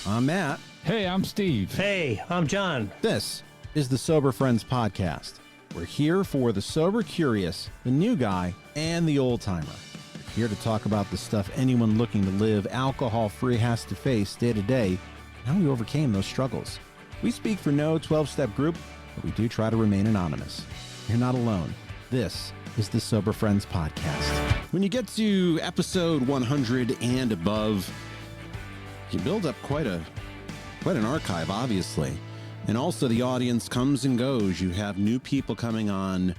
I'm Matt. Hey, I'm Steve. Hey, I'm John. This is the Sober Friends Podcast. We're here for the sober curious, the new guy, and the old timer. We're here to talk about the stuff anyone looking to live alcohol-free has to face day to day, and how we overcame those struggles. We speak for no 12-step group, but we do try to remain anonymous. You're not alone. This is the Sober Friends Podcast. When you get to episode 100 and above, you build up quite an archive, obviously. And also the audience comes and goes. You have new people coming on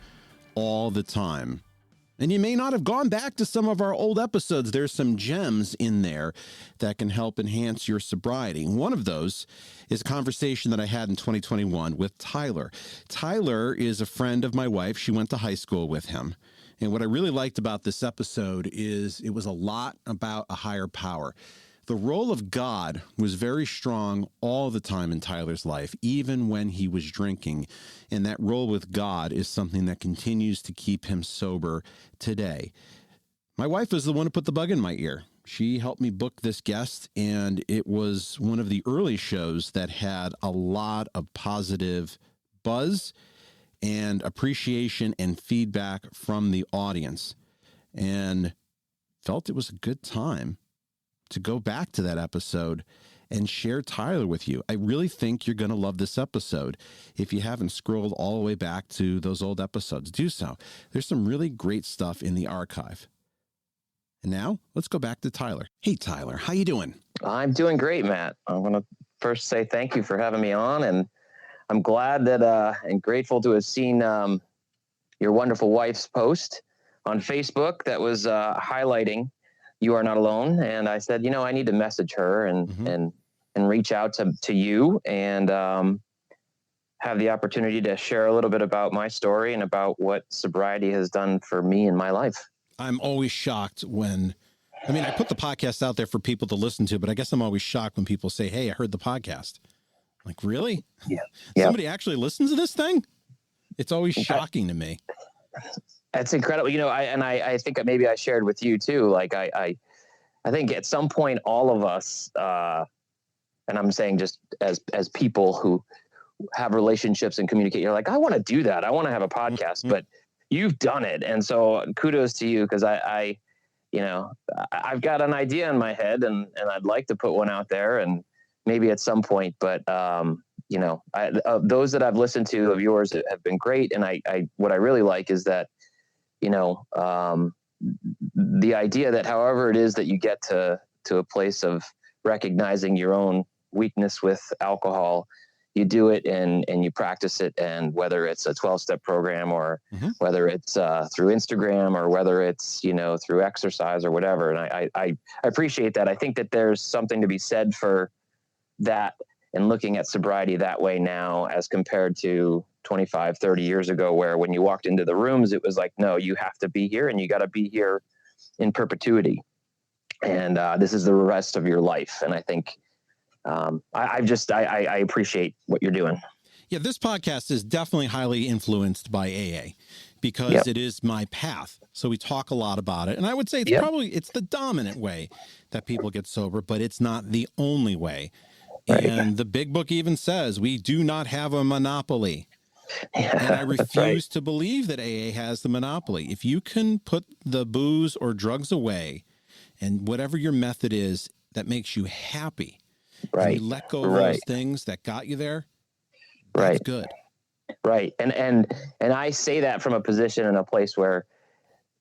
all the time. And you may not have gone back to some of our old episodes. There's some gems in there that can help enhance your sobriety. One of those is a conversation that I had in 2021 with Tyler. Tyler is a friend of my wife. She went to high school with him. And what I really liked about this episode is it was a lot about a higher power. The role of God was very strong all the time in Tyler's life, even when he was drinking. And that role with God is something that continues to keep him sober today. My wife is the one who put the bug in my ear. She helped me book this guest, and it was one of the early shows that had a lot of positive buzz and appreciation and feedback from the audience, and felt it was a good time to go back to that episode and share Tyler with you. I really think you're going to love this episode. If you haven't scrolled all the way back to those old episodes, do so. There's some really great stuff in the archive. And now let's go back to Tyler. Hey, Tyler, how you doing? I'm doing great, Matt. I want to first say thank you for having me on, and I'm glad that and grateful to have seen your wonderful wife's post on Facebook that was highlighting You Are Not Alone. And I said, I need to message her and reach out to you and have the opportunity to share a little bit about my story and about what sobriety has done for me in my life. I'm always shocked I put the podcast out there for people to listen to, but I guess I'm always shocked when people say, hey, I heard the podcast. I'm like, really? Yeah. Somebody actually listens to this thing? It's always shocking to me. That's incredible. I think maybe I shared with you too. Like I think at some point, all of us, and I'm saying just as people who have relationships and communicate, you're like, I want to do that. I want to have a podcast, but you've done it. And so kudos to you. Cause I've got an idea in my head and I'd like to put one out there and maybe at some point, but those that I've listened to of yours have been great. And what I really like is that, the idea that however it is that you get to a place of recognizing your own weakness with alcohol, you do it and you practice it. And whether it's a 12-step program or whether it's through Instagram or whether it's, through exercise or whatever. And I appreciate that. I think that there's something to be said for that and looking at sobriety that way now as compared to 25, 30 years ago, where when you walked into the rooms, it was like, no, you have to be here and you got to be here in perpetuity. And this is the rest of your life. And I think I appreciate what you're doing. Yeah, this podcast is definitely highly influenced by AA because it is my path. So we talk a lot about it. And I would say it's the dominant way that people get sober, but it's not the only way. Right. And the big book even says we do not have a monopoly. And I refuse to believe that AA has the monopoly. If you can put the booze or drugs away and whatever your method is that makes you happy, and you let go of those things that got you there, that's good. Right. And I say that from a position in a place where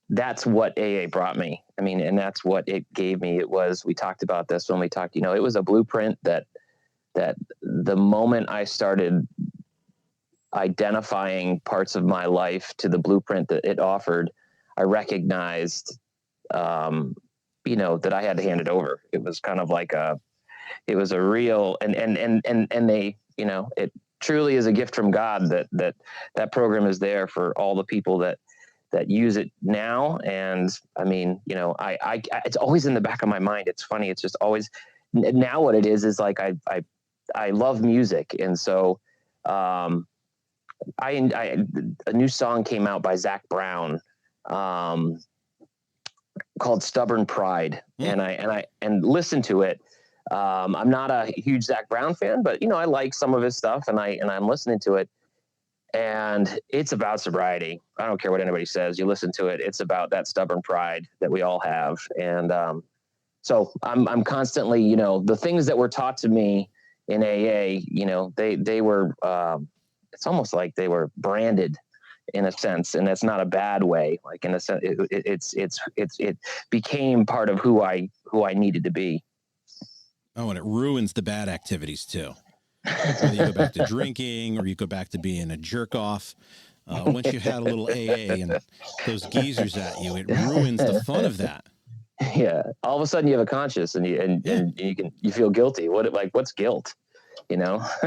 that's what AA brought me. I mean, and that's what it gave me. We talked about this when we talked, it was a blueprint that the moment I started identifying parts of my life to the blueprint that it offered, I recognized, that I had to hand it over. It was kind of like it was a real, and they, it truly is a gift from God that program is there for all the people that use it now. And I mean, I it's always in the back of my mind. It's funny. It's just always now what it is like, I love music. And so, a new song came out by Zach Brown, called Stubborn Pride. And I listened to it, I'm not a huge Zach Brown fan, but I like some of his stuff, and I'm listening to it, and it's about sobriety. I don't care what anybody says. You listen to it. It's about that stubborn pride that we all have. And, so I'm constantly, the things that were taught to me in AA, they were, it's almost like they were branded in a sense, and that's not a bad way. Like in a sense, it became part of who I needed to be. Oh, and it ruins the bad activities too. Whether you go back to drinking or you go back to being a jerk off. Once you had a little AA and those geezers at you, it ruins the fun of that. Yeah. All of a sudden you have a conscience and you feel guilty. What's guilt?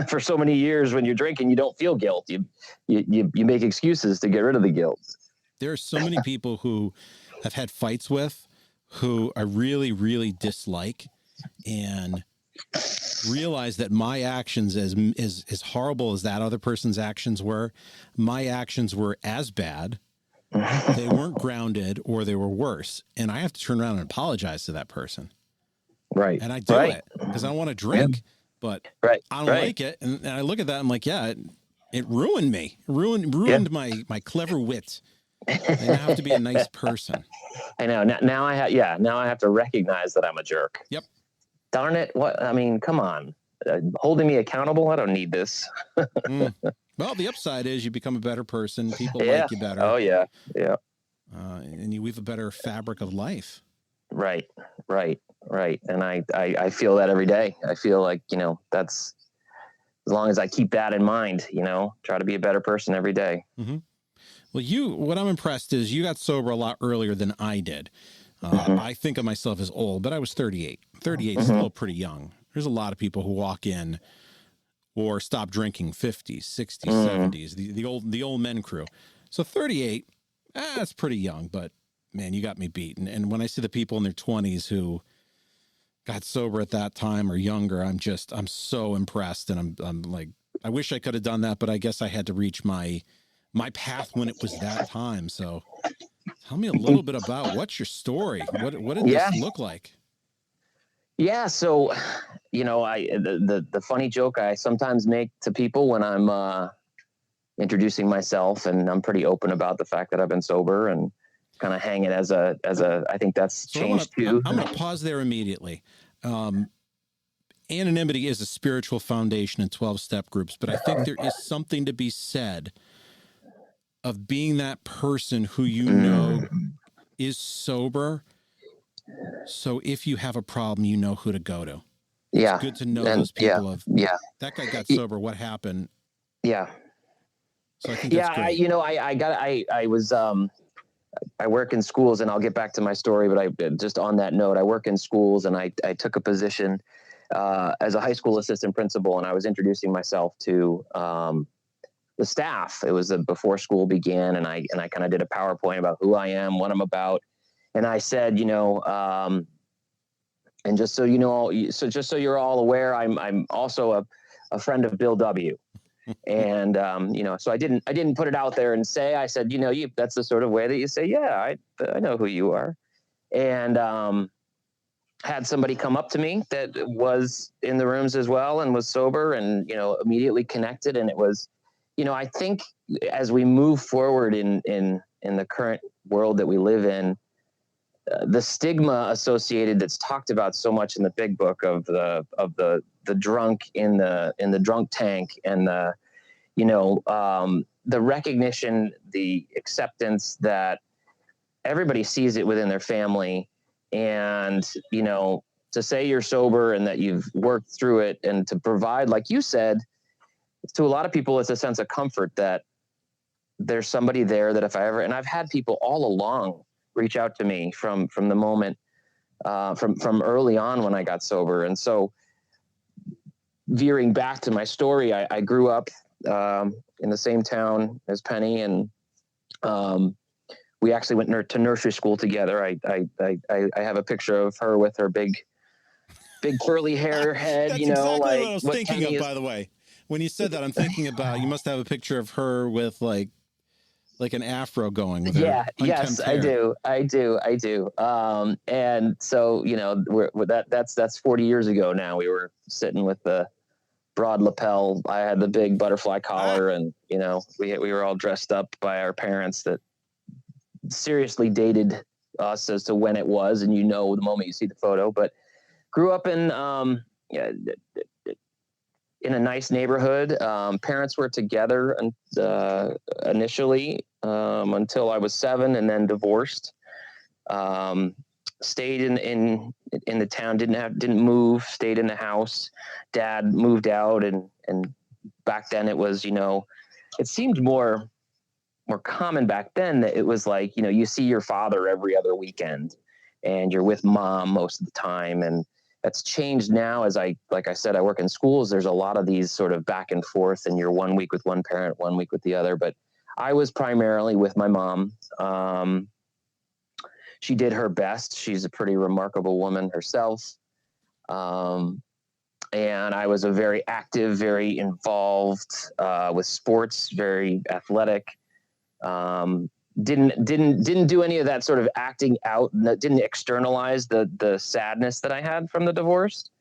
For so many years when you're drinking, you don't feel guilt. You make excuses to get rid of the guilt. There are so many people who I've had fights with who I really, really dislike, and realize that my actions, as horrible as that other person's actions were, my actions were as bad. They weren't grounded, or they were worse. And I have to turn around and apologize to that person. Right. And I do it because I don't want to drink, but I don't like it. And I look at that, I'm like, yeah, it ruined me. Ruined my clever wit. And I have to be a nice person. I know. Now I have to recognize that I'm a jerk. Yep. Darn it. Come on. Holding me accountable. I don't need this. Well, the upside is you become a better person. People like you better. Oh, yeah. Yeah. And you weave a better fabric of life. Right. And I feel that every day. I feel like, that's, as long as I keep that in mind, try to be a better person every day. Mm-hmm. Well, what I'm impressed is you got sober a lot earlier than I did. I think of myself as old, but I was 38. 38 is still pretty young. There's a lot of people who walk in or stop drinking 50s, 60s, 70s, the old men crew. So 38, that's pretty young, but man, you got me beat. And when I see the people in their 20s who got sober at that time or younger, I'm so impressed. And I'm like, I wish I could have done that, but I guess I had to reach my path when it was that time. So tell me a little bit about what's your story? What did this look like? Yeah. So, the funny joke I sometimes make to people when I'm introducing myself, and I'm pretty open about the fact that I've been sober, and kind of hang it as a, I think that's changed too. I'm going to pause there immediately. Anonymity is a spiritual foundation in 12-step groups, but I think there is something to be said of being that person who is sober. So if you have a problem, you know who to go to. It's good to know those people that guy got sober. What happened? Yeah. So I think that's great. I work in schools, and I'll get back to my story, but just on that note, I work in schools, and I took a position as a high school assistant principal, and I was introducing myself to the staff. It was before school began, and I kind of did a PowerPoint about who I am, what I'm about. And I said, and just so just so you're all aware, I'm also a friend of Bill W. And, so I didn't put it out there and say, I said, that's the sort of way that you say, yeah, I know who you are. And, had somebody come up to me that was in the rooms as well and was sober, and, immediately connected. And it was, I think as we move forward in the current world that we live in, the stigma associated that's talked about so much in the big book of the drunk in the drunk tank, and the recognition, the acceptance that everybody sees it within their family, and to say you're sober and that you've worked through it, and to provide, like you said, to a lot of people, it's a sense of comfort that there's somebody there that if I ever, and I've had people all along reach out to me from the moment, from early on when I got sober. And so veering back to my story, I grew up in the same town as Penny, and we actually went to nursery school together. I have a picture of her with her big curly hair head. That's exactly what I was thinking of, by the way. When you said that, I'm thinking about, you must have a picture of her with like like an afro going with Yeah, her yes, unkempt hair. I do. And so, you know, that's 40 years ago now. We were sitting with the broad lapel. I had the big butterfly collar, and, you know, we were all dressed up by our parents that seriously dated us as to when it was. And, you know, the moment you see the photo, but grew up yeah, in a nice neighborhood. Parents were together initially until I was 7, and then divorced. Stayed in the town, didn't move, stayed in the house. Dad moved out, and back then it was, you know, it seemed more common back then that it was like, you know, you see your father every other weekend and you're with mom most of the time. And that's changed now. Like I said, I work in schools. There's a lot of these sort of back and forth, and you're 1 week with one parent, 1 week with the other. But I was primarily with my mom. She did her best. She's a pretty remarkable woman herself. And I was a very active, very involved with sports, very athletic. Didn't do any of that sort of acting out. Didn't externalize the sadness that I had from the divorce,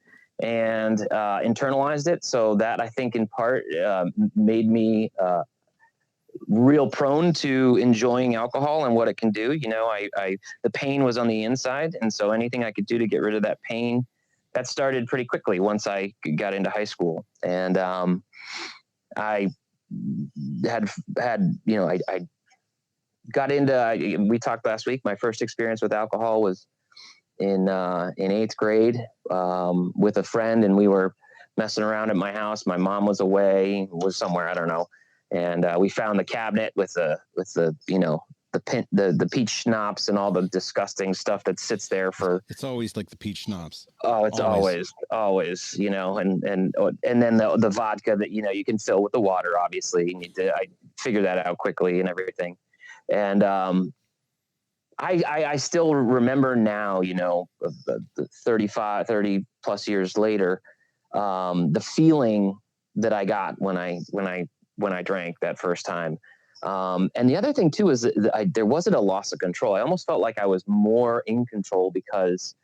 and internalized it. So that, I think, in part made me real prone to enjoying alcohol and what it can do. You know, the pain was on the inside, and so anything I could do to get rid of that pain, that started pretty quickly once I got into high school. And I had you know, I got into, we talked last week, my first experience with alcohol was in 8th grade with a friend, and we were messing around at my house. My mom was away, was somewhere, I don't know. And we found the cabinet with the you know, the peach schnapps and all the disgusting stuff that sits there for. It's always like the peach schnapps. Oh, it's always, you know, and then the vodka that, you know, you can fill with the water. Obviously, I figured that out quickly and everything. And I still remember now, you know, the 30 plus years later, the feeling that I got when I drank that first time. And the other thing too is that there wasn't a loss of control. I almost felt like I was more in control, because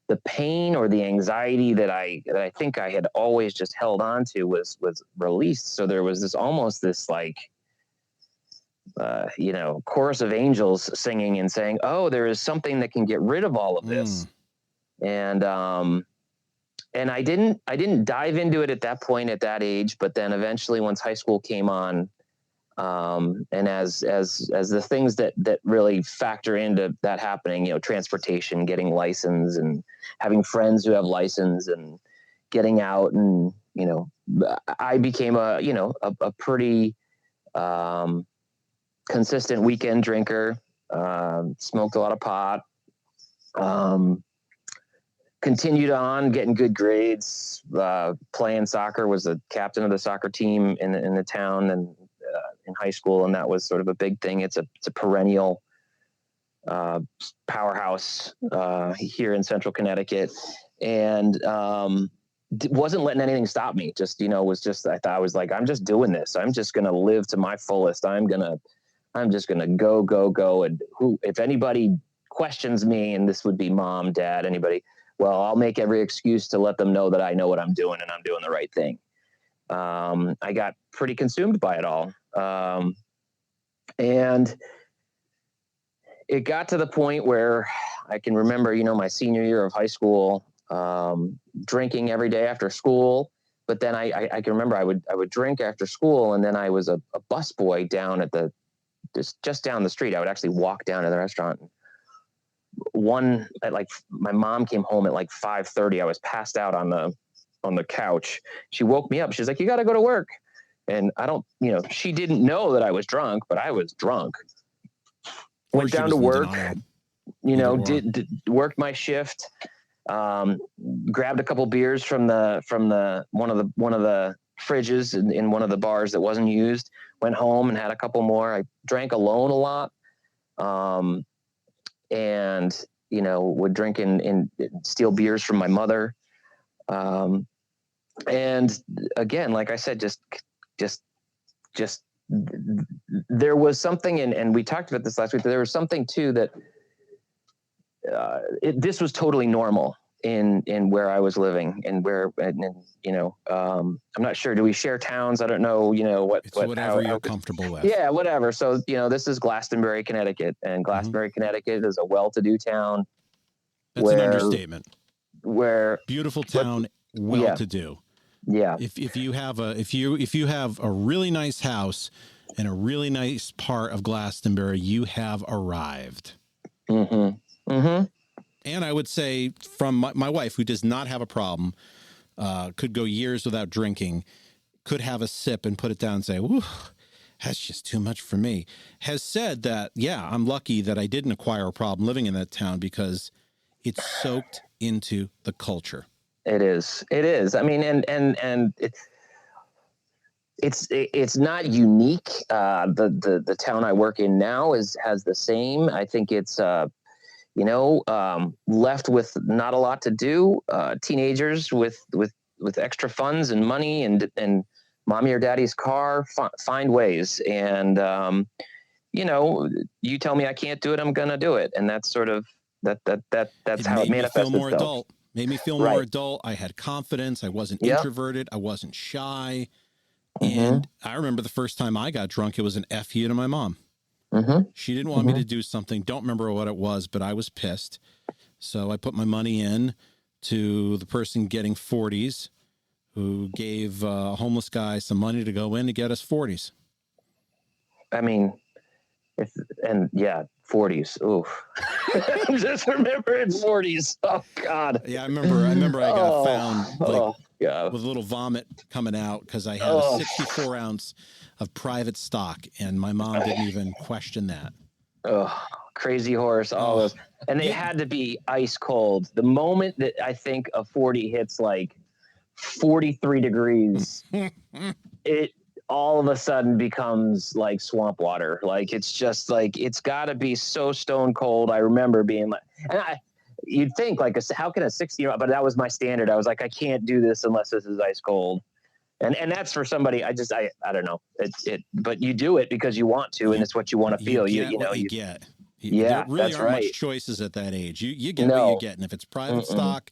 the pain or the anxiety that I think I had always just held on to was released. So there was almost this like, you know, chorus of angels singing and saying, "Oh, there is something that can get rid of all of this." And I didn't dive into it at that point, at that age. But then eventually, once high school came on, and as the things that really factor into that happening, you know, transportation, getting license, and having friends who have license, and getting out, and, you know, I became a pretty consistent weekend drinker. Smoked a lot of pot. Continued on getting good grades. Playing soccer, was the captain of the soccer team in the town, and in high school, and that was sort of a big thing. It's a perennial powerhouse here in Central Connecticut, and wasn't letting anything stop me. Just, you know, I was like, I'm just doing this. I'm just going to live to my fullest. I'm just going to go. And if anybody questions me, and this would be mom, dad, anybody, well, I'll make every excuse to let them know that I know what I'm doing and I'm doing the right thing. I got pretty consumed by it all. And it got to the point where I can remember, you know, my senior year of high school, drinking every day after school. But then I can remember I would drink after school, and then I was a busboy down at just down the street. I would actually walk down to the restaurant. My mom came home at like 5:30. I was passed out on the couch. She woke me up. She's like, "You got to go to work." And she didn't know that I was drunk, but I was drunk. Went down to work, worked my shift, grabbed a couple beers from one of the fridges in one of the bars that wasn't used, went home and had a couple more. I drank alone a lot. And, you know, would drink and steal beers from my mother. And again, like I said, just there was something, and we talked about this last week, there was something too that this was totally normal in where I was living, and I'm not sure. Do we share towns? I don't know. Whatever you're comfortable with. Yeah, whatever. So, this is Glastonbury, Connecticut, and Glastonbury, Connecticut is a well-to-do town. That's an understatement. Where beautiful town, well-to-do. Yeah. If you have a really nice house in a really nice part of Glastonbury, you have arrived. Mm-hmm. Mm-hmm. And I would say from my wife, who does not have a problem, could go years without drinking, could have a sip and put it down and say, "Ooh, that's just too much for me," has said that, yeah, I'm lucky that I didn't acquire a problem living in that town because it's soaked into the culture. It is. I mean, and it's not unique. The town I work in now has the same. I think it's left with not a lot to do. Teenagers with extra funds and money and mommy or daddy's car find ways. And you tell me I can't do it, I'm gonna do it, and that's sort of that's how it manifests itself. Made me feel more adult. I had confidence. I wasn't introverted. I wasn't shy. Mm-hmm. And I remember the first time I got drunk, it was an F you to my mom. Mm-hmm. She didn't want me to do something. Don't remember what it was, but I was pissed. So I put my money in to the person getting 40s, who gave a homeless guy some money to go in to get us 40s. I mean, 40s. Oof. Just remembering 40s. Oh God. Yeah, I remember I got found with a little vomit coming out because I had a 64 ounce of private stock, and my mom didn't even question that. Oh, crazy horse, all those. And they had to be ice cold. The moment that I think a 40 hits like 43 degrees, it all of a sudden becomes like swamp water. Like, it's just like, it's got to be so stone cold. I remember being like, you'd think like, how can a 60-year-old, but that was my standard. I was like, I can't do this unless this is ice cold. And that's for somebody, I don't know but you do it because you want to, and it's what you want to feel. You get. There really aren't much choices at that age. You get what you get. And if it's private stock,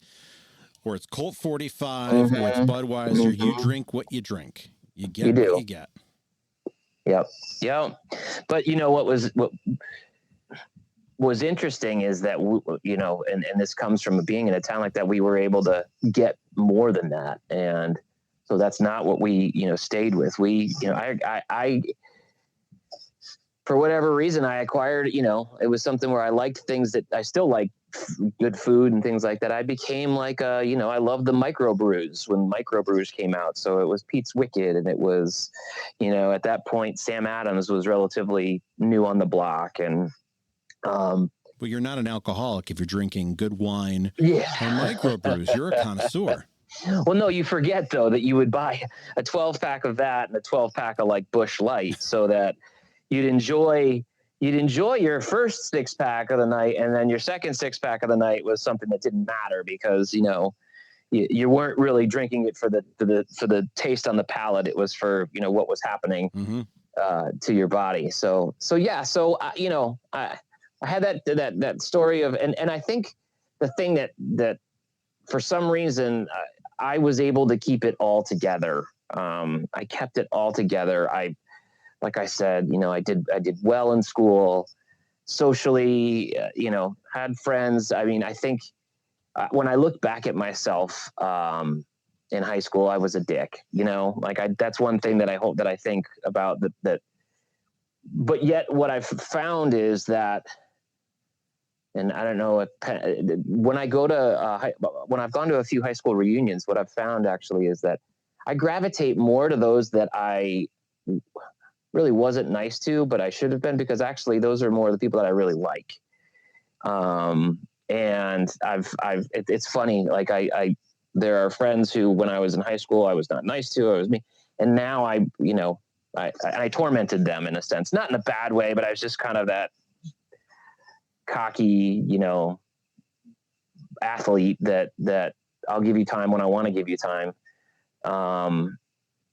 or it's Colt 45, or it's Budweiser, you drink what you drink. You get what you get. Yep. But what was interesting is that, and this comes from being in a town like that, we were able to get more than that. And so that's not what we, stayed with. We, I for whatever reason, I acquired, it was something where I liked things that I still like, good food and things like that. I became like, I loved the microbrews when microbrews came out. So it was Pete's Wicked, and it was, at that point, Sam Adams was relatively new on the block. And, well, you're not an alcoholic if you're drinking good wine or microbrews. You're a connoisseur. Well, no, you forget though that you would buy a 12-pack of that and a 12-pack of like Busch Light, so that you'd enjoy your first 6-pack of the night, and then your second 6-pack of the night was something that didn't matter because you weren't really drinking it for the taste on the palate. It was for what was happening to your body. So I had that story of, and I think the thing that for some reason I was able to keep it all together. I kept it all together. Like I said, I did well in school, socially, had friends. I mean, I think when I look back at myself in high school, I was a dick, that's one thing that I think about that. But yet what I've found is that, and I don't know, when I've gone to a few high school reunions, what I've found actually is that I gravitate more to those that I really wasn't nice to, but I should have been, because actually those are more the people that I really like. And it's funny. Like there are friends who, when I was in high school, I was not nice to, I was me. And now I tormented them in a sense, not in a bad way, but I was just kind of that cocky, athlete that I'll give you time when I want to give you time.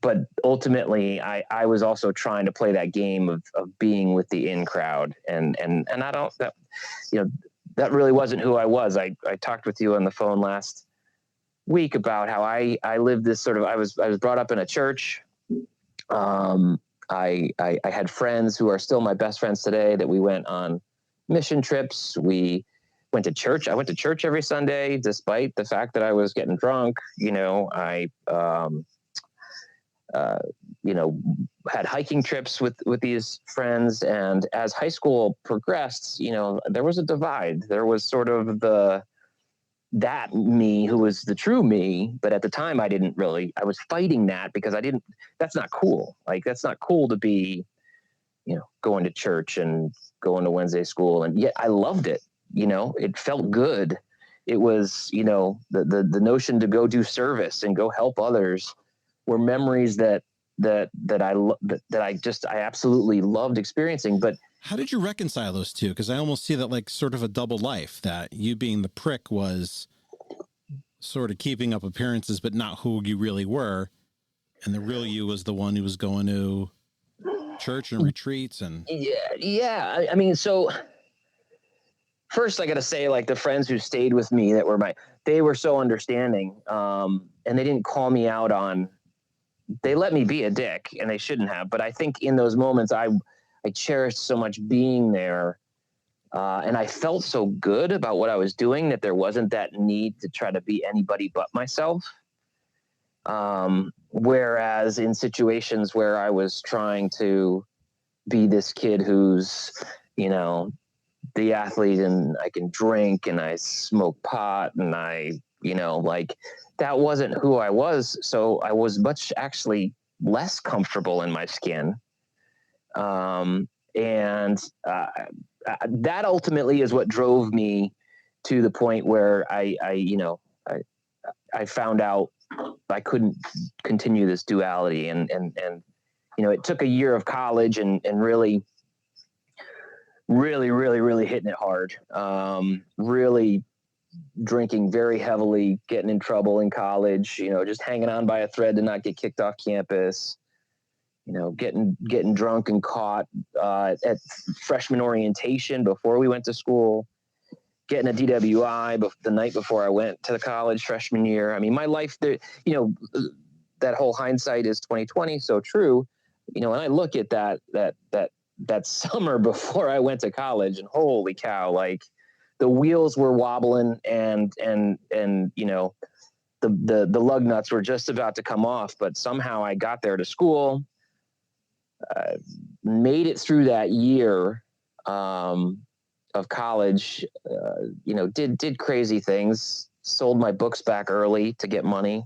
but ultimately I was also trying to play that game of being with the in crowd. And I don't, that, that really wasn't who I was. I talked with you on the phone last week about how I lived this sort of, I was brought up in a church. I had friends who are still my best friends today that we went on mission trips. We went to church. I went to church every Sunday, despite the fact that I was getting drunk. I had hiking trips with these friends. And as high school progressed, there was a divide. There was sort of that me who was the true me. But at the time I was fighting that because that's not cool. Like, that's not cool to be, going to church and going to Wednesday school. And yet I loved it. It felt good. It was, the notion to go do service and go help others were memories that I absolutely loved experiencing. But how did you reconcile those two? Because I almost see that like sort of a double life, that you being the prick was sort of keeping up appearances, but not who you really were. And the real you was the one who was going to church and retreats. And yeah. I mean, so first I got to say, like, the friends who stayed with me they were so understanding. And they didn't call me out they let me be a dick, and they shouldn't have. But I think in those moments, I cherished so much being there. And I felt so good about what I was doing that there wasn't that need to try to be anybody but myself. Whereas in situations where I was trying to be this kid who's, the athlete, and I can drink and I smoke pot and that wasn't who I was. So I was much actually less comfortable in my skin. And that ultimately is what drove me to the point where I found out I couldn't continue this duality. And it took a year of college and really hitting it hard. Really drinking very heavily, getting in trouble in college, just hanging on by a thread to not get kicked off campus, getting drunk and caught at freshman orientation before we went to school, getting a DWI the night before I went to the college freshman year. I mean, my life there, that whole hindsight is 2020. So true. When I look at that summer before I went to college, and holy cow, like, the wheels were wobbling and the lug nuts were just about to come off, but somehow I got there to school, made it through that year of college, did crazy things, sold my books back early to get money,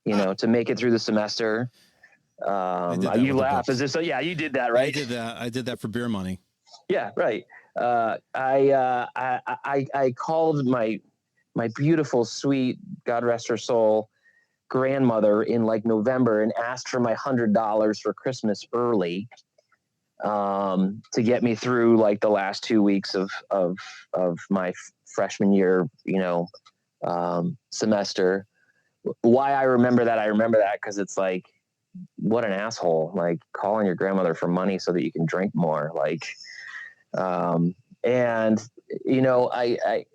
to make it through the semester. You laugh. Is this? Yeah, you did that, right? I did that for beer money. Yeah, right. I called my beautiful, sweet, God rest her soul, grandmother in like November and asked for my $100 for Christmas early, to get me through like the last 2 weeks of my freshman year, semester. Why I remember that because it's like, what an asshole, like calling your grandmother for money so that you can drink more. Like, and I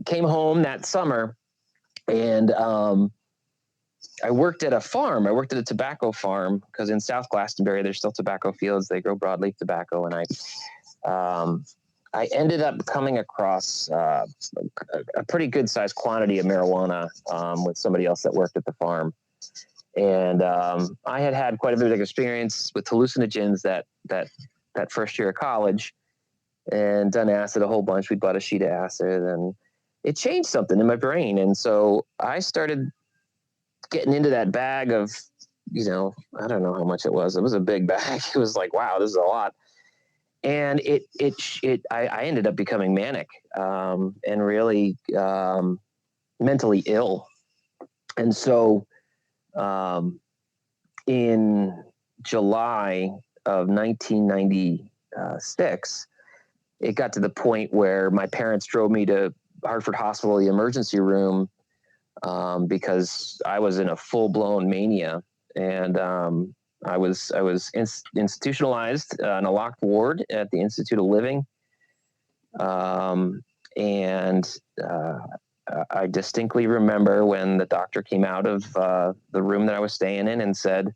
came home that summer and, I worked at a farm. I worked at a tobacco farm because in South Glastonbury, there's still tobacco fields. They grow broadleaf tobacco. And I ended up coming across a pretty good sized quantity of marijuana with somebody else that worked at the farm. And I had quite a bit of experience with hallucinogens that first year of college, and done acid a whole bunch. We bought a sheet of acid, and it changed something in my brain. And so I started getting into that bag of, I don't know how much it was. It was a big bag. It was like, wow, this is a lot. And I ended up becoming manic, and really mentally ill. And so in July of 1996, it got to the point where my parents drove me to Hartford Hospital, the emergency room, because I was in a full-blown mania. and I was institutionalized in a locked ward at the Institute of Living, and I distinctly remember when the doctor came out of the room that I was staying in and said,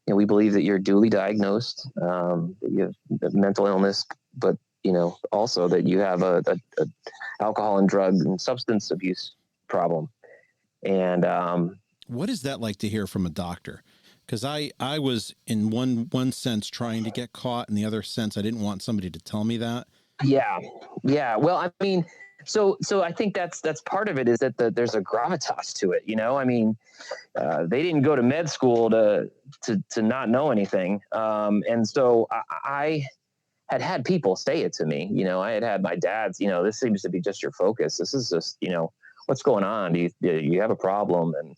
we believe that you're duly diagnosed, that you have mental illness, but also that you have a alcohol and drug and substance abuse problem. And what is that like to hear from a doctor? Because I was in one sense trying to get caught, in the other sense I didn't want somebody to tell me that. Yeah. Well, I mean, so I think that's part of it, is that there's a gravitas to it. They didn't go to med school to not know anything. And so I had people say it to me. I had my dad's, this seems to be just your focus. This is just, what's going on? Do you have a problem? And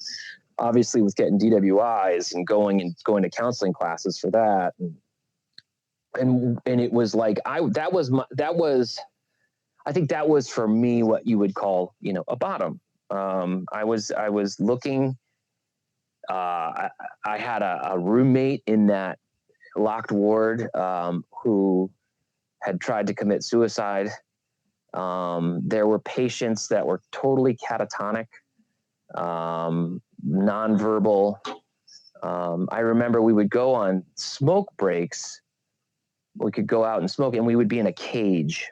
obviously with getting DWIs and going to counseling classes for that. And it was like, I think that was for me what you would call, a bottom. I was looking, I had a roommate in that locked ward, who had tried to commit suicide. There were patients that were totally catatonic, nonverbal. I remember we would go on smoke breaks. We could go out and smoke, and we would be in a cage.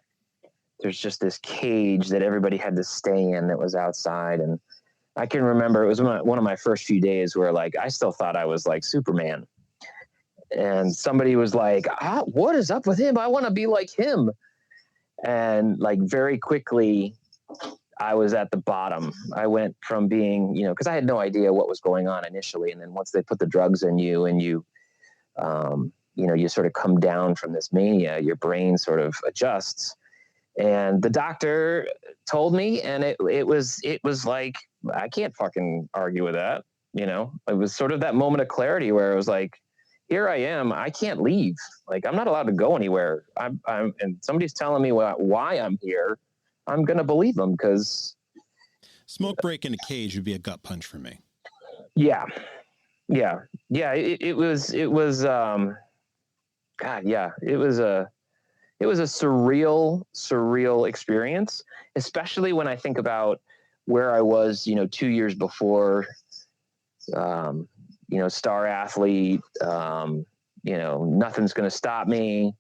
There's just this cage that everybody had to stay in that was outside. And I can remember it was one of my first few days where, like, I still thought I was like Superman. And somebody was like, what is up with him? I want to be like him. And like very quickly, I was at the bottom. I went from being, because I had no idea what was going on initially. And then once they put the drugs in you and you sort of come down from this mania, your brain sort of adjusts. And the doctor told me, and it was like, I can't fucking argue with that. It was sort of that moment of clarity where it was like, here I am, I can't leave. Like, I'm not allowed to go anywhere. And somebody's telling me why I'm here. I'm going to believe them, because smoke break in a cage would be a gut punch for me. Yeah. It was God. Yeah. It was a surreal experience, especially when I think about where I was, 2 years before, star athlete, nothing's going to stop me,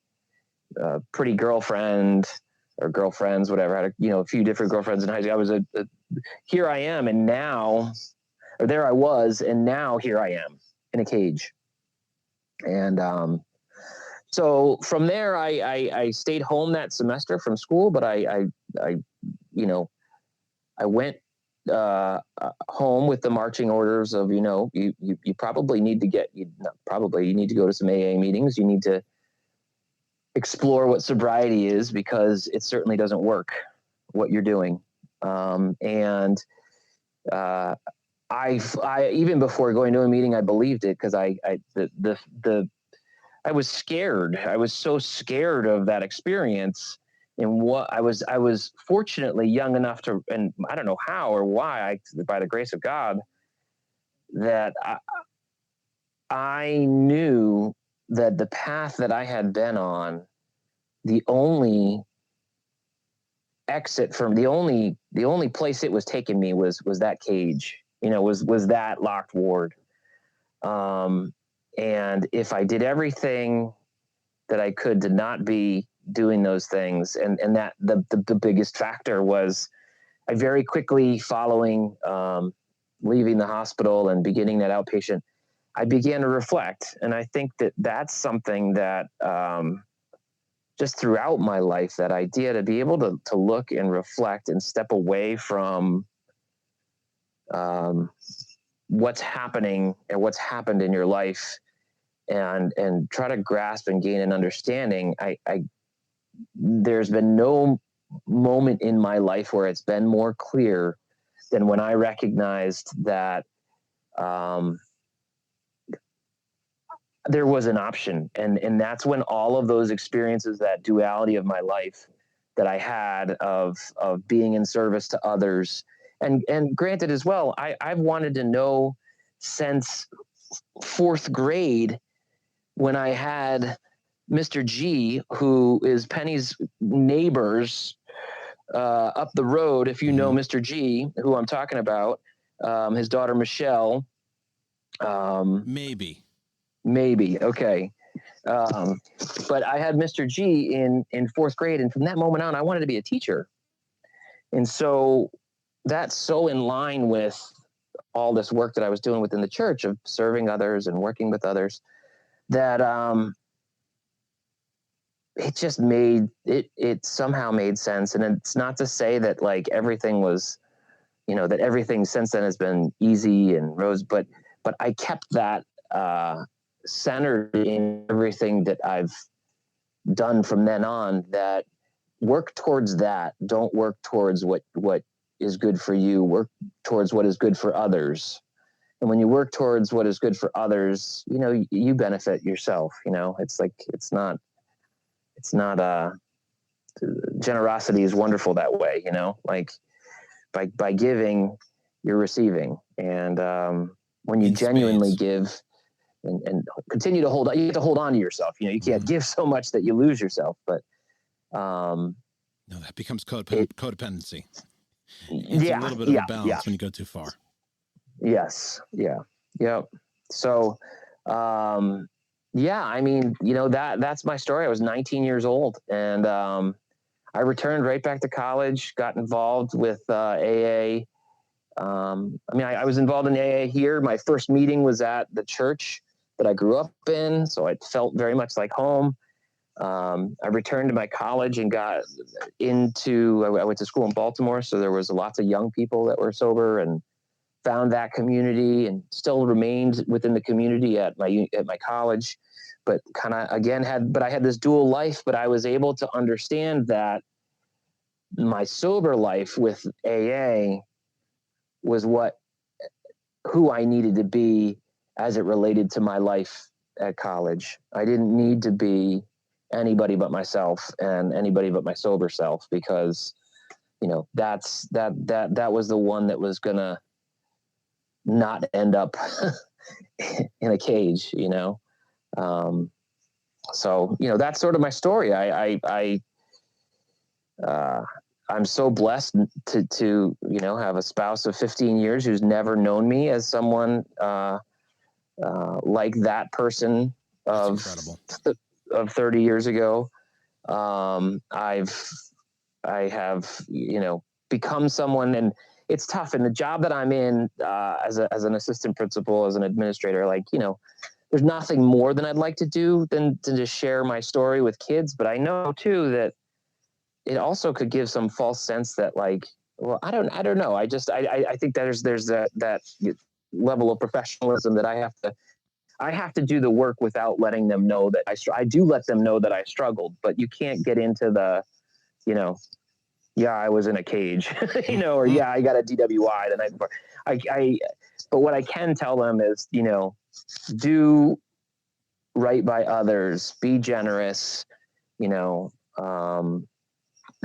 pretty girlfriend or girlfriends, whatever. I had a few different girlfriends in high school. I was here I am. And now, or there I was, and now here I am in a cage. And, so from there, I stayed home that semester from school, but I went home with the marching orders of, you probably need to you need to go to some AA meetings. You need to explore what sobriety is, because it certainly doesn't work what you're doing. And I even before going to a meeting, I believed it, because I was scared. I was so scared of that experience. And what I was fortunately young enough to, and I don't know how or why, by the grace of God, that I knew that the path that I had been on, the only exit from the only place it was taking me was that cage, was that locked ward. And if I did everything that I could to not be doing those things, and that the biggest factor was, I very quickly, following leaving the hospital and beginning that outpatient, I began to reflect. And I think that that's something that just throughout my life, that idea to be able to look and reflect and step away from what's happening and what's happened in your life, and try to grasp and gain an understanding. There's been no moment in my life where it's been more clear than when I recognized that there was an option. And that's when all of those experiences, that duality of my life that I had of being in service to others, and granted as well, I've wanted to know since fourth grade when I had Mr. G, who is Penny's neighbors up the road. If you know Mr. G, who I'm talking about, his daughter Michelle. Maybe. Okay. But I had Mr. G in fourth grade, and from that moment on, I wanted to be a teacher. And so that's so in line with all this work that I was doing within the church of serving others and working with others, that it just made it somehow made sense. And it's not to say that like everything was, that everything since then has been easy and rose, but I kept that centered in everything that I've done from then on, that work towards that. Don't work towards what is good for you. Work towards what is good for others. And when you work towards what is good for others, you benefit yourself. It's not generosity is wonderful that way, like by giving, you're receiving. And when you genuinely give and continue to hold on, you have to hold on to yourself. You can't give so much that you lose yourself, but no, that becomes codependency. It's a little bit of a balance when you go too far. Yes. Yeah. Yep. So, that's my story. I was 19 years old, and I returned right back to college, got involved with AA. I was involved in AA here. My first meeting was at the church that I grew up in, so it felt very much like home. I returned to my college and got into, I went to school in Baltimore, so there was lots of young people that were sober, and found that community and still remained within the community at my college, but kind of again I had this dual life, but I was able to understand that my sober life with AA was who I needed to be as it related to my life at college. I didn't need to be anybody but myself and anybody but my sober self, because that was the one that was gonna not end up in a cage, so that's sort of my story. I'm so blessed to have a spouse of 15 years who's never known me as someone like that person of 30 years ago. I have become someone, and it's tough in the job that I'm in as an assistant principal, as an administrator. There's nothing more than I'd like to do than to just share my story with kids. But I know too that it also could give some false sense that I don't know. I think there's that level of professionalism that I have to do the work without letting them know that I do let them know that I struggled, but you can't get into the, I was in a cage, or I got a DWI the night before. But what I can tell them is, do right by others, be generous,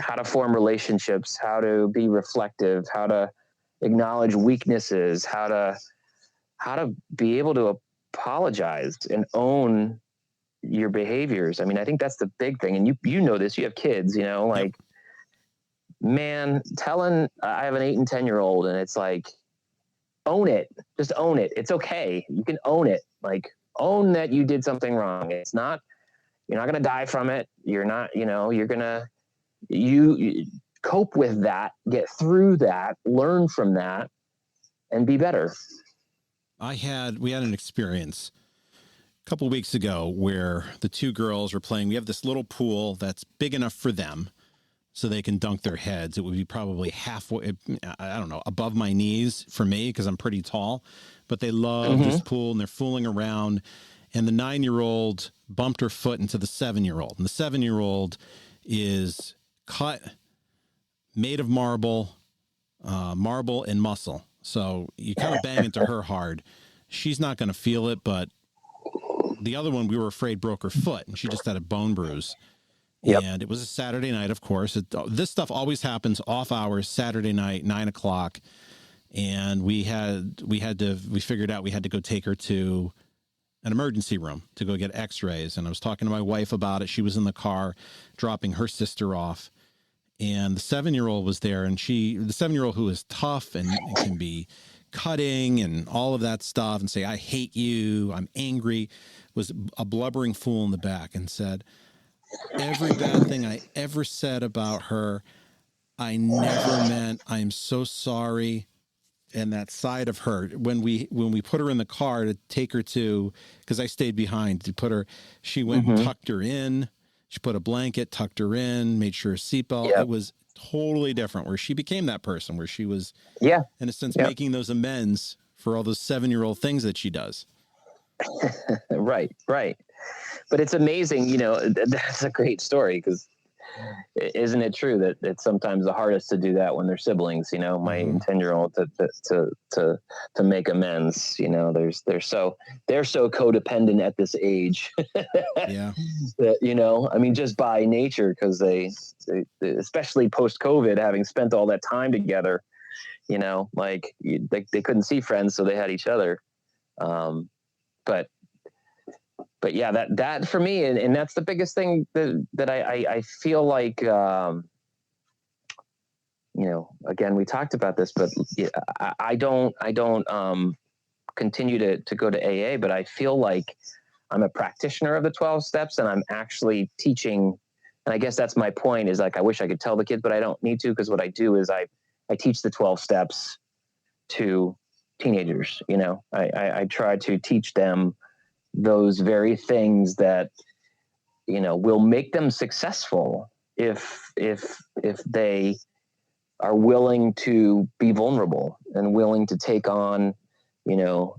how to form relationships, how to be reflective, how to acknowledge weaknesses, how to be able to apologize and own your behaviors. I mean, I think that's the big thing. And you know this, you have kids, man, I have an 8 and 10-year-old, and it's own it. Just own it. It's okay. You can own it. Own that you did something wrong. You're not going to die from it. You're not, you're going to, you cope with that, get through that, learn from that, and be better. We had an experience a couple of weeks ago where the two girls were playing. We have this little pool that's big enough for them so they can dunk their heads. It would be probably halfway, I don't know, above my knees for me because I'm pretty tall. But they love this pool, and they're fooling around. And the 9-year-old bumped her foot into the 7-year-old. And the 7-year-old is cut, made of marble and muscle. So you kind of bang into her hard. She's not going to feel it, but the other one, we were afraid, broke her foot, and she just had a bone bruise. Yep. And it was a Saturday night, of course. This stuff always happens off hours, Saturday night, 9:00. And we figured out we had to go take her to an emergency room to go get x-rays. And I was talking to my wife about it. She was in the car dropping her sister off. And the 7-year-old was there, and the 7-year-old who is tough and can be cutting and all of that stuff and say, I hate you, I'm angry, was a blubbering fool in the back and said, every bad thing I ever said about her, I never meant. I am so sorry. And that side of her, when we put her in the car to take her to, because I stayed behind to put her, she went and tucked her in. She put a blanket, tucked her in, made sure her seatbelt. Yep. It was totally different, where she became that person, where she was, in a sense, making those amends for all those 7-year-old things that she does. Right. But it's amazing, you know, that's a great story, because isn't it true that it's sometimes the hardest to do that when they're siblings, you know, my 10-year-old to make amends, you know, they're so codependent at this age. Yeah. That, you know, I mean, just by nature, because they especially post-COVID, having spent all that time together, you know, like they couldn't see friends, so they had each other. But yeah, that for me, and that's the biggest thing that I feel like, you know, again, we talked about this, but I don't continue to go to AA, but I feel like I'm a practitioner of the 12 steps, and I'm actually teaching. And I guess that's my point, is like, I wish I could tell the kids, but I don't need to, because what I do is I teach the 12 steps to teenagers. You know, I try to teach them those very things that, you know, will make them successful if they are willing to be vulnerable and willing to take on, you know,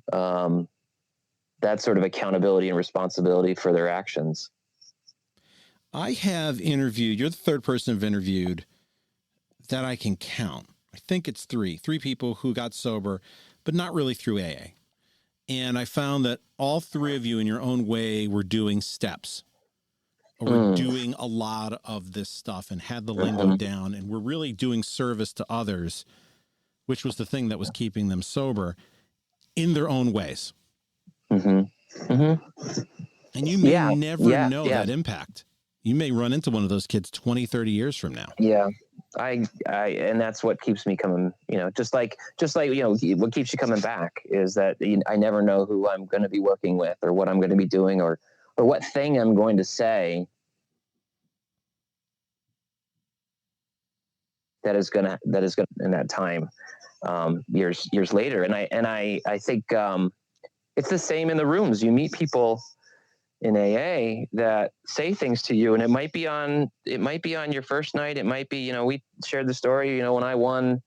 that sort of accountability and responsibility for their actions. I have interviewed, you're the third person I've interviewed that I can count. I think it's three people who got sober, but not really through AA. And I found that all three of you in your own way were doing steps, or were doing a lot of this stuff and had the lingo down, and were really doing service to others, which was the thing that was keeping them sober in their own ways. And you may never know that impact. You may run into one of those kids 20, 30 years from now. Yeah. I and that's what keeps me coming, you know, just like, you know, what keeps you coming back is that I never know who I'm going to be working with, or what I'm going to be doing, or what thing I'm going to say that is going to in that time, years later. And I think, it's the same in the rooms. You meet people in AA that say things to you, and it might be on your first night. It might be, you know, we shared the story, you know, when I won,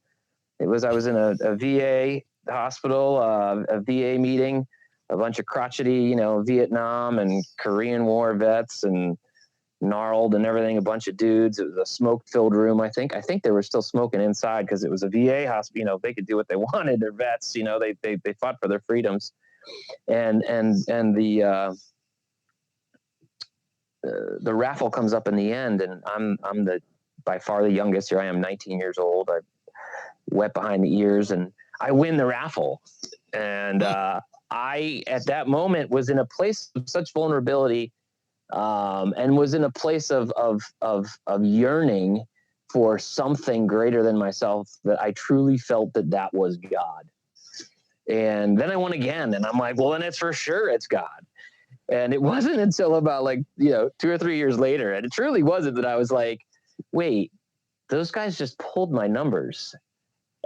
I was in a VA hospital, a VA meeting, a bunch of crotchety, you know, Vietnam and Korean War vets and gnarled and everything, a bunch of dudes. It was a smoke-filled room. I think they were still smoking inside, because it was a VA hospital. You know, they could do what they wanted. They're vets, you know, they fought for their freedoms. And the raffle comes up in the end, and I'm by far the youngest. Here I am, 19 years old. I'm wet behind the ears, and I win the raffle. And I, at that moment, was in a place of such vulnerability, and was in a place of yearning for something greater than myself, that I truly felt that was God. And then I won again, and I'm like, well, then it's for sure it's God. And it wasn't until about, like, you know, 2 or 3 years later, and it truly wasn't, that I was like, wait, those guys just pulled my numbers.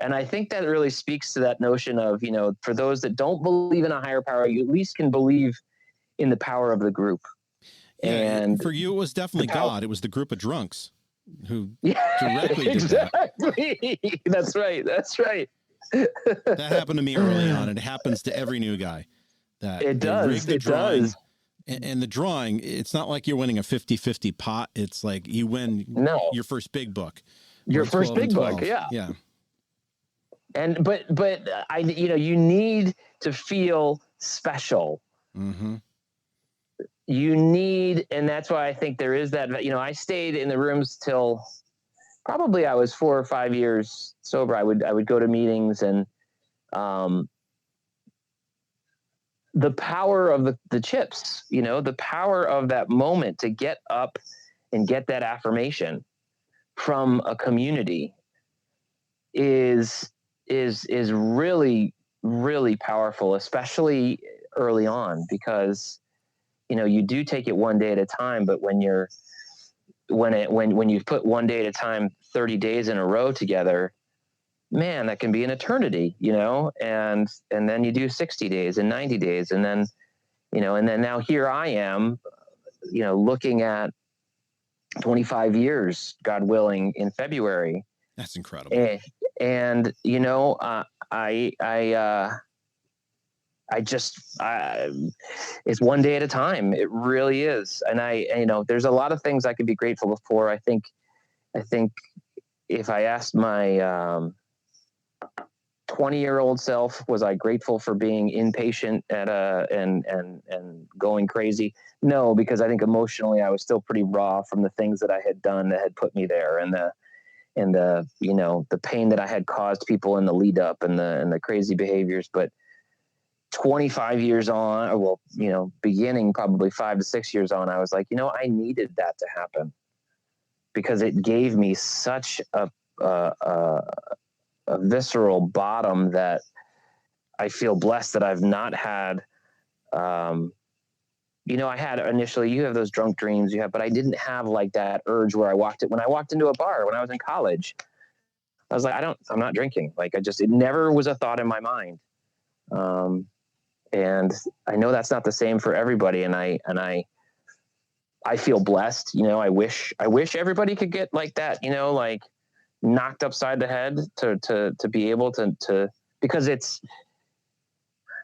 And I think that really speaks to that notion of, you know, for those that don't believe in a higher power, you at least can believe in the power of the group. Yeah, and for you, it was definitely God. It was the group of drunks who directly did that. That's right. That happened to me early on, and it happens to every new guy. That it does. It does. And the drawing, it's not like you're winning a 50-50 pot. It's like you win your first big book. Your first big book, yeah. Yeah. And but you know, you need to feel special. You need, and that's why I think there is that, you know, I stayed in the rooms till probably I was 4 or 5 years sober. I would go to meetings, and the power of the chips, the power of that moment to get up and get that affirmation from a community is really, really powerful, especially early on, because, you do take it one day at a time, but when you put one day at a time, 30 days in a row together, man, that can be an eternity, and then you do 60 days and 90 days. And then, and then now here I am, looking at 25 years, God willing, in February. That's incredible. And it's one day at a time. It really is. And there's a lot of things I could be grateful for. I think if I asked my 20-year-old self, was I grateful for being impatient and going crazy? No, because I think emotionally I was still pretty raw from the things that I had done that had put me there, and the pain that I had caused people in the lead up, and the crazy behaviors. But 25 years on, or beginning probably 5 to 6 years on, I was like, I needed that to happen, because it gave me such a visceral bottom that I feel blessed that I've not had. I had initially, you have those drunk dreams but I didn't have like that urge where when I walked into a bar when I was in college, I was like, I'm not drinking. Like, it never was a thought in my mind. And I know that's not the same for everybody. And I feel blessed. I wish everybody could get like that, like knocked upside the head to be able to, because it's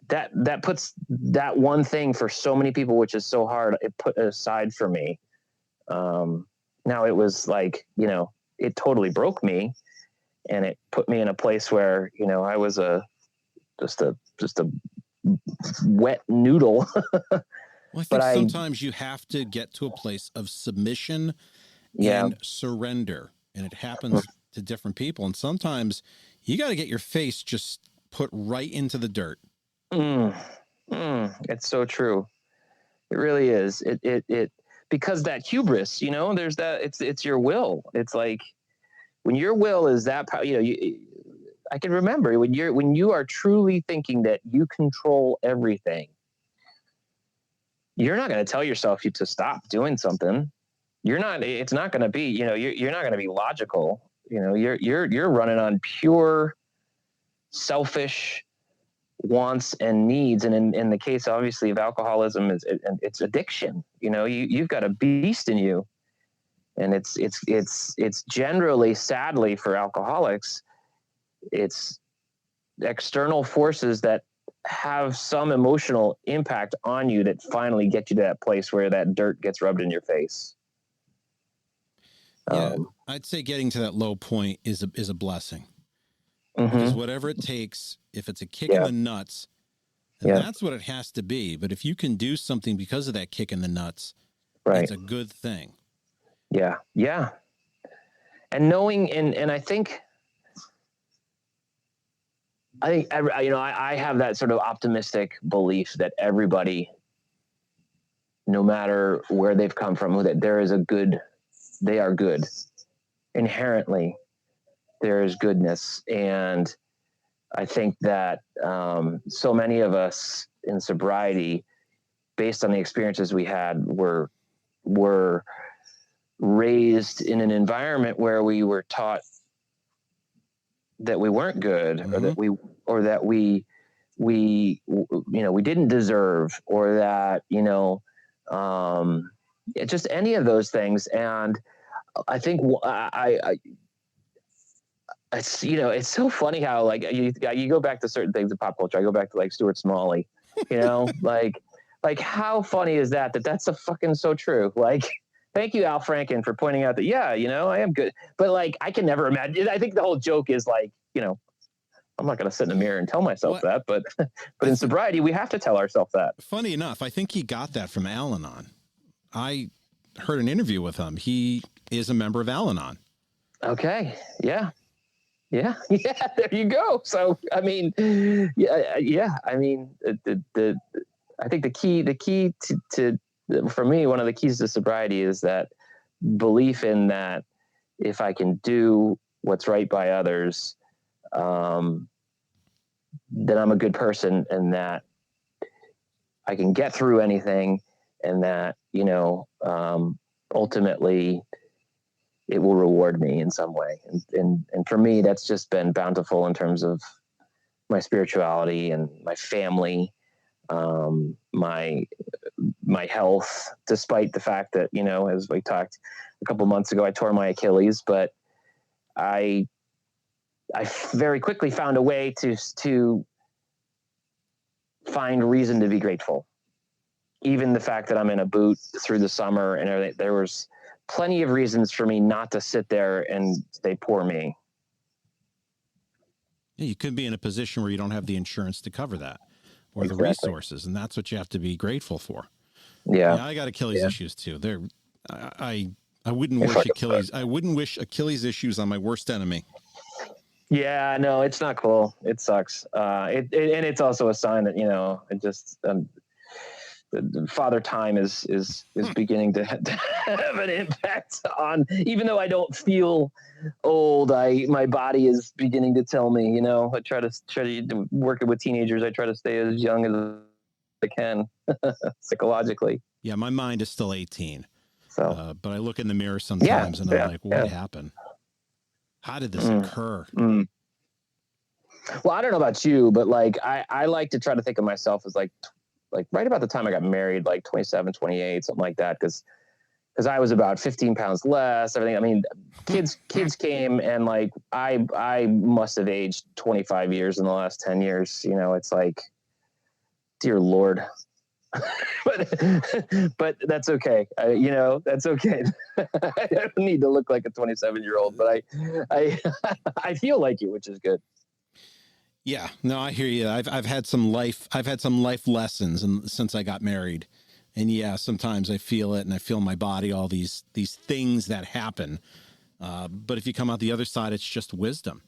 that puts that one thing for so many people, which is so hard, it put aside for me. Now it was like, it totally broke me, and it put me in a place where, I was just a wet noodle. Well, I think sometimes you have to get to a place of submission and surrender, and it happens to different people. And sometimes you got to get your face just put right into the dirt. It's so true. It really is. It because that hubris, there's that, it's your will. It's like when your will is that power, I can remember when you are truly thinking that you control everything, you're not going to tell yourself to stop doing something. It's not going to be, you're not going to be logical. You're running on pure selfish wants and needs. And in the case, obviously, of alcoholism, it's addiction. You've got a beast in you, and it's generally, sadly, for alcoholics, it's external forces that have some emotional impact on you that finally get you to that place where that dirt gets rubbed in your face. Yeah, I'd say getting to that low point is a blessing. Because whatever it takes, if it's a kick in the nuts, that's what it has to be. But if you can do something because of that kick in the nuts, it's a good thing. Yeah. Yeah. And knowing, and I think I have that sort of optimistic belief that everybody, no matter where they've come from, that they are good inherently. There is goodness. And I think that so many of us in sobriety, based on the experiences we had, were raised in an environment where we were taught that we weren't good, or that we didn't deserve, or that, just any of those things. And I think it's so funny how, like, you go back to certain things in pop culture. I go back to, like, Stuart Smalley, like how funny is that that's fucking so true. Like, thank you, Al Franken, for pointing out that, I am good. But, like, I can never imagine. I think the whole joke is, like, I'm not going to sit in the mirror and tell myself that, but in sobriety, we have to tell ourselves that. Funny enough, I think he got that from Al-Anon. I heard an interview with him. He is a member of Al-Anon. Okay. Yeah. Yeah. Yeah. There you go. So, I mean, I mean, I think the key to for me, one of the keys to sobriety is that belief in that if I can do what's right by others, then I'm a good person, and that I can get through anything, and that, ultimately it will reward me in some way. And for me, that's just been bountiful in terms of my spirituality and my family, my health, despite the fact that, as we talked a couple months ago, I tore my Achilles, but I very quickly found a way to find reason to be grateful. Even the fact that I'm in a boot through the summer and everything, there was plenty of reasons for me not to sit there and say, poor me. Yeah, you could be in a position where you don't have the insurance to cover that, or Exactly. the resources, and that's what you have to be grateful for. Yeah, I got Achilles issues too. I wouldn't wish Achilles. I wouldn't wish Achilles issues on my worst enemy. Yeah, no, it's not cool. It sucks. And it's also a sign that, it just, Father Time is beginning to have an impact on, even though I don't feel old, my body is beginning to tell me, I try to working with teenagers. I try to stay as young as I can psychologically. Yeah. My mind is still 18. So, but I look in the mirror sometimes and I'm like, what happened? How did this occur? Well, I don't know about you, but like, I like to try to think of myself as like right about the time I got married, like 27, 28, something like that. Cause I was about 15 pounds less, everything. I mean, kids came, and like, I must've aged 25 years in the last 10 years. It's like, dear Lord, but that's okay. That's okay. I don't need to look like a 27-year-old, but I feel like you, which is good. Yeah, no, I hear you. I've had some life lessons since I got married. And yeah, sometimes I feel it, and I feel my body, all these things that happen. But if you come out the other side, it's just wisdom.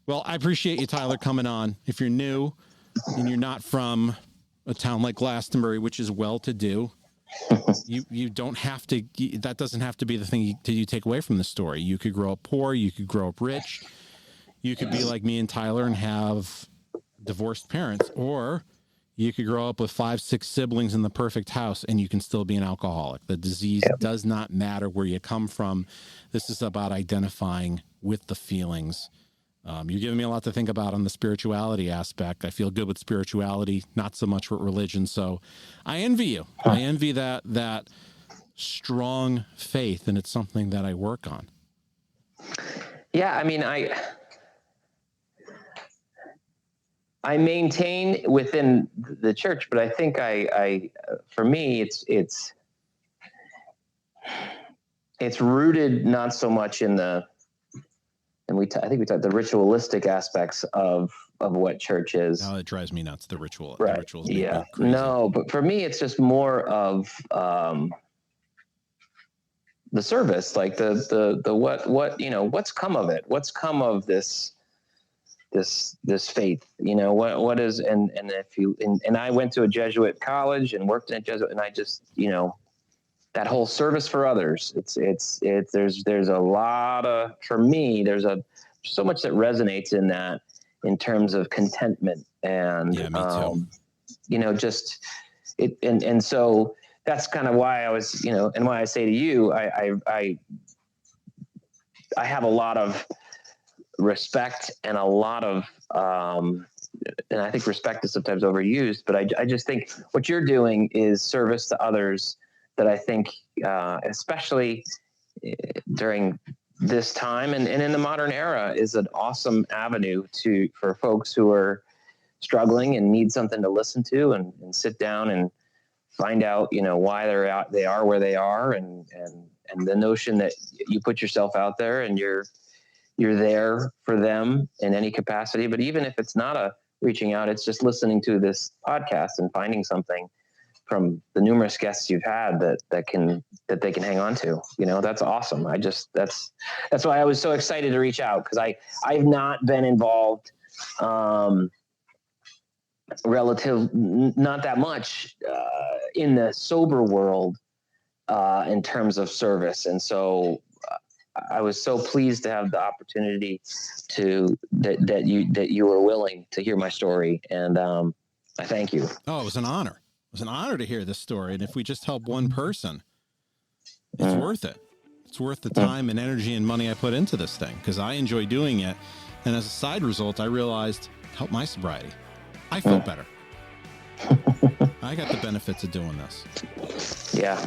Well, I appreciate you, Tyler, coming on. If you're new and you're not from a town like Glastonbury, which is well-to-do, you don't have to, that doesn't have to be the thing you take away from the story. You could grow up poor, you could grow up rich, you could be like me and Tyler and have divorced parents, or you could grow up with 5-6 siblings in the perfect house and you can still be an alcoholic. The disease does not matter where you come from. This is about identifying with the feelings. You're giving me a lot to think about on the spirituality aspect. I feel good with spirituality, not so much with religion. So I envy you. I envy that strong faith, and it's something that I work on. Yeah. I mean, I maintain within the church, but I think for me, it's rooted not so much in I think we talked the ritualistic aspects of what church is. Oh, it drives me nuts. The ritual, right? The rituals Yeah, make me crazy. No, but for me, it's just more of the service, like the what what's come of it, what's come of this faith, what is, and if you and I went to a Jesuit college and worked in a Jesuit, and I just that whole service for others, there's a lot of, for me, there's so much that resonates in that, in terms of contentment and me too. Just it, and so that's kind of why I was, and why I say to you, I have a lot of respect and a lot of and I think respect is sometimes overused, but I just think what you're doing is service to others that I think, especially during this time and in the modern era, is an awesome avenue for folks who are struggling and need something to listen to and sit down and find out, why they are where they are, and the notion that you put yourself out there and you're there for them in any capacity. But even if it's not a reaching out, it's just listening to this podcast and finding something from the numerous guests you've had that they can hang on to. That's awesome. That's why I was so excited to reach out, because I've not been involved not that much in the sober world in terms of service. And so I was so pleased to have the opportunity that you were willing to hear my story. And I thank you. Oh, it was an honor. It was an honor to hear this story. And if we just help one person, it's worth it. It's worth the time and energy and money I put into this thing, because I enjoy doing it. And as a side result, I realized it helped my sobriety. I felt better. I got the benefits of doing this. Yeah.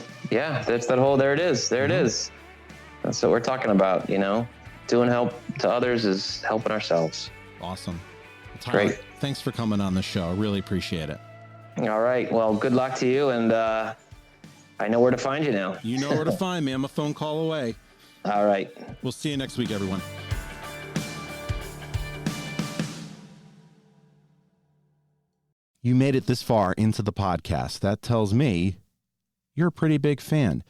That's that whole, there it is. There it is. That's what we're talking about. Doing help to others is helping ourselves. Awesome. Well, Tyler, great. Thanks for coming on the show. I really appreciate it. All right. Well, good luck to you. And I know where to find you now. You know where to find me. I'm a phone call away. All right. We'll see you next week, everyone. You made it this far into the podcast. That tells me you're a pretty big fan.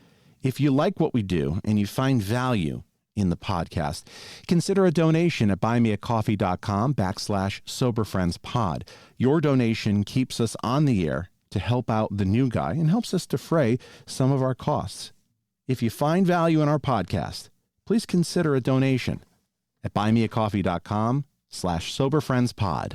If you like what we do and you find value in the podcast, consider a donation at buymeacoffee.com/soberfriendspod. Your donation keeps us on the air to help out the new guy and helps us defray some of our costs. If you find value in our podcast, please consider a donation at buymeacoffee.com/soberfriendspod.